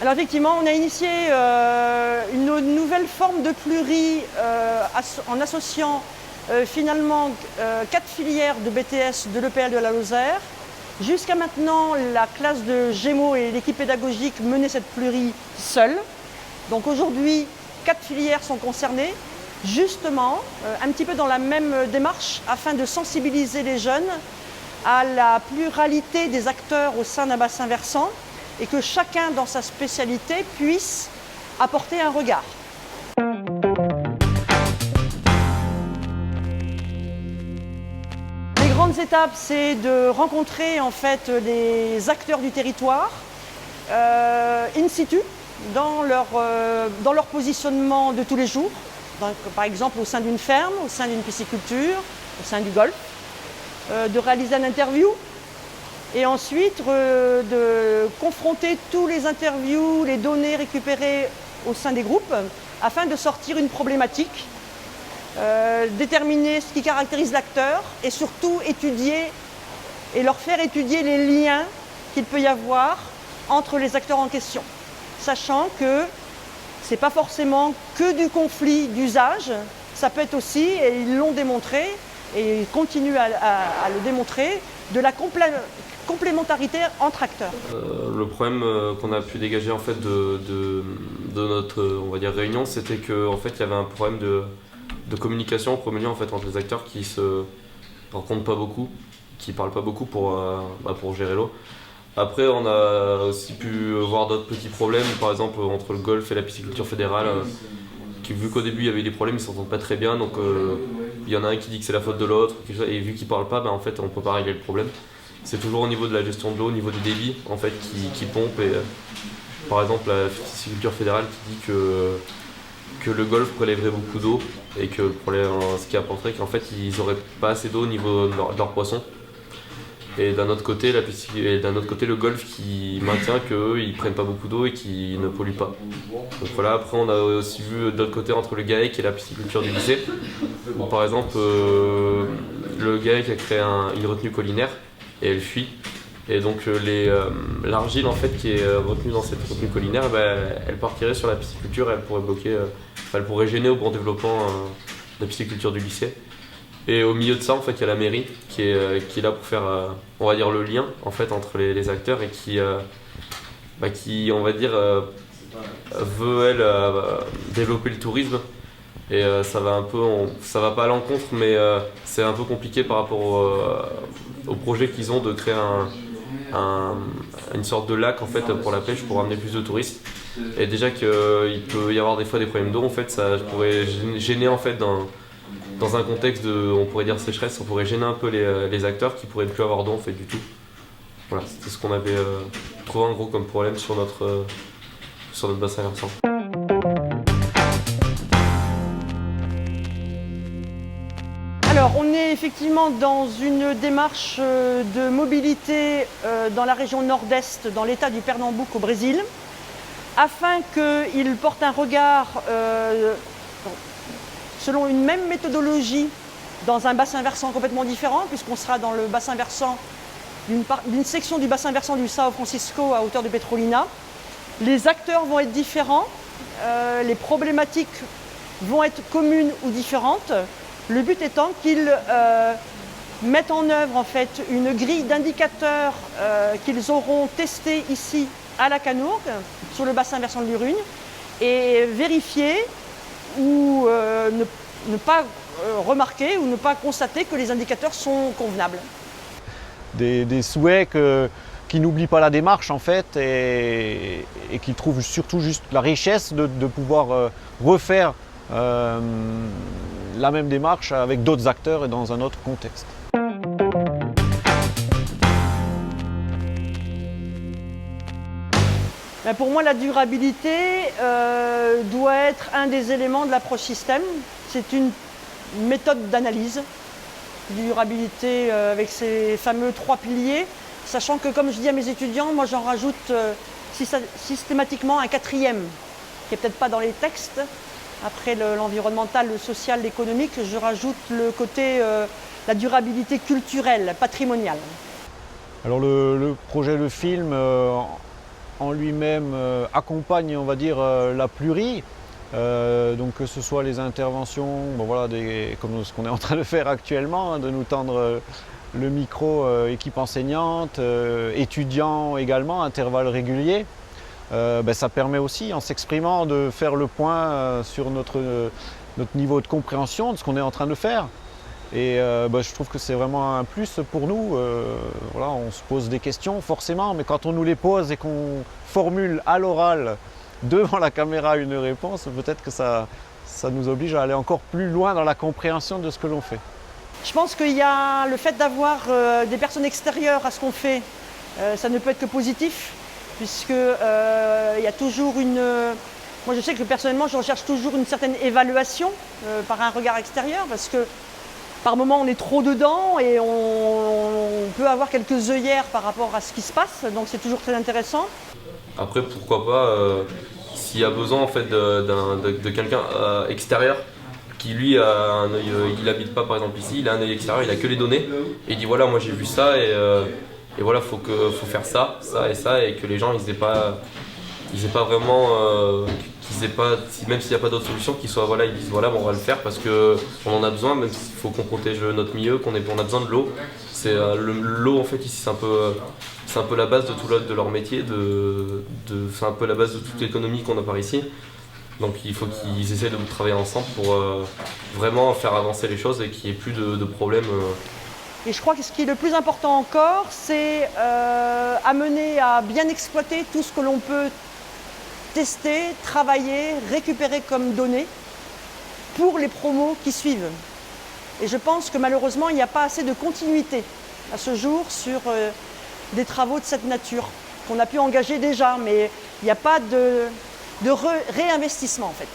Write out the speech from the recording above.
Alors effectivement, on a initié une nouvelle forme de pluri en associant finalement 4 filières de BTS de l'EPL de la Lozère. Jusqu'à maintenant, la classe de Gémeaux et l'équipe pédagogique menaient cette pluri seule. Donc aujourd'hui, 4 filières sont concernées, justement, un petit peu dans la même démarche, afin de sensibiliser les jeunes à la pluralité des acteurs au sein d'un bassin versant et que chacun, dans sa spécialité, puisse apporter un regard. Les grandes étapes, c'est de rencontrer en fait les acteurs du territoire in situ, dans leur positionnement de tous les jours. Donc, par exemple au sein d'une ferme, au sein d'une pisciculture, au sein du golf, de réaliser une interview et ensuite de confronter tous les interviews, les données récupérées au sein des groupes afin de sortir une problématique, déterminer ce qui caractérise l'acteur et surtout étudier et leur faire étudier les liens qu'il peut y avoir entre les acteurs en question, sachant que ce n'est pas forcément que du conflit d'usage, ça peut être aussi, et ils l'ont démontré, et ils continuent à le démontrer, de la complémentarité entre acteurs. Le problème qu'on a pu dégager en fait de notre on va dire, réunion, c'était qu'en fait, il y avait un problème de communication au premier lieu en fait, entre les acteurs qui se rencontrent pas beaucoup, qui parlent pas beaucoup pour gérer l'eau. Après, on a aussi pu voir d'autres petits problèmes, par exemple entre le golf et la pisciculture fédérale, qui, vu qu'au début il y avait des problèmes, ils s'entendent pas très bien, donc il y en a un qui dit que c'est la faute de l'autre, et vu qu'ils parlent pas, en fait on peut pas régler le problème. C'est toujours au niveau de la gestion de l'eau, au niveau du débit en fait, qui pompe, et par exemple la pisciculture fédérale qui dit que le golf prélèverait beaucoup d'eau, et que ce qui apporterait qu'en fait ils auraient pas assez d'eau au niveau de leur poisson. Et d'un autre côté, le golf qui maintient qu'eux, ils prennent pas beaucoup d'eau et qu'ils ne polluent pas. Donc voilà, après on a aussi vu de l'autre côté entre le GAEC et la pisciculture du lycée, où par exemple le GAEC a créé une retenue collinaire et elle fuit. Et donc l'argile en fait qui est retenue dans cette retenue collinaire, elle partirait sur la pisciculture et elle pourrait bloquer, elle pourrait gêner au bon développement de la pisciculture du lycée. Et au milieu de ça, en fait, il y a la mairie qui est là pour faire, on va dire, le lien en fait, entre les acteurs et qui, on va dire, veut, elle, développer le tourisme. Et ça va pas à l'encontre, mais c'est un peu compliqué par rapport au projet qu'ils ont de créer une sorte de lac en fait, pour la pêche, pour amener plus de touristes. Et déjà qu'il peut y avoir des fois des problèmes d'eau, en fait, ça pourrait gêner en fait, dans un contexte de, on pourrait dire, sécheresse, on pourrait gêner un peu les acteurs qui pourraient ne plus avoir d'eau en fait du tout. Voilà, c'était ce qu'on avait trouvé en gros comme problème sur notre bassin versant. Alors, on est effectivement dans une démarche de mobilité dans la région nord-est, dans l'état du Pernambouc au Brésil, afin qu'ils portent un regard selon une même méthodologie dans un bassin versant complètement différent, puisqu'on sera dans le bassin versant d'une section du bassin versant du São Francisco à hauteur de Petrolina. Les acteurs vont être différents, les problématiques vont être communes ou différentes. Le but étant qu'ils mettent en œuvre en fait, une grille d'indicateurs qu'ils auront testé ici à la Canourgue, sur le bassin versant de l'Urugne, et vérifier ou ne pas remarquer ou ne pas constater que les indicateurs sont convenables. Des souhaits qui n'oublient pas la démarche en fait et qui trouvent surtout juste la richesse de pouvoir refaire la même démarche avec d'autres acteurs et dans un autre contexte. Pour moi, la durabilité doit être un des éléments de l'approche système. C'est une méthode d'analyse. Durabilité avec ces fameux 3 piliers, sachant que, comme je dis à mes étudiants, moi j'en rajoute systématiquement un 4e, qui n'est peut-être pas dans les textes. Après l'environnemental, le social, l'économique, je rajoute le côté la durabilité culturelle, patrimoniale. Alors le projet, le film, en lui-même accompagne, on va dire, la plurie. Donc que ce soit les interventions, bon, voilà, comme ce qu'on est en train de faire actuellement, hein, de nous tendre le micro, équipe enseignante, étudiants également, intervalles réguliers. Ça permet aussi, en s'exprimant, de faire le point sur notre niveau de compréhension de ce qu'on est en train de faire. Et je trouve que c'est vraiment un plus pour nous. Voilà, on se pose des questions forcément, mais quand on nous les pose et qu'on formule à l'oral devant la caméra une réponse, peut-être que ça nous oblige à aller encore plus loin dans la compréhension de ce que l'on fait. Je pense qu'il y a le fait d'avoir des personnes extérieures à ce qu'on fait, ça ne peut être que positif, puisque il y a toujours une... Moi je sais que personnellement je recherche toujours une certaine évaluation par un regard extérieur, parce que par moments on est trop dedans et on peut avoir quelques œillères par rapport à ce qui se passe, donc c'est toujours très intéressant. Après, pourquoi pas, s'il y a besoin en fait de quelqu'un extérieur qui lui a un œil, il n'habite pas par exemple ici, il a un œil extérieur, il a que les données et il dit voilà, moi j'ai vu ça et voilà, faut faire ça et ça, et que les gens ils aient pas vraiment même s'il n'y a pas d'autre solution, qu'ils soient voilà, ils disent voilà, bon, on va le faire parce que on en a besoin, même s'il faut qu'on protège notre milieu, on a besoin de l'eau. C'est l'eau en fait ici, c'est un peu la base de tout leur métier, c'est un peu la base de toute l'économie qu'on a par ici. Donc il faut qu'ils essaient de travailler ensemble pour vraiment faire avancer les choses et qu'il n'y ait plus de problèmes. Et je crois que ce qui est le plus important encore, c'est amener à bien exploiter tout ce que l'on peut tester, travailler, récupérer comme données pour les promos qui suivent. Et je pense que malheureusement, il n'y a pas assez de continuité à ce jour sur des travaux de cette nature qu'on a pu engager déjà, mais il n'y a pas de réinvestissement en fait.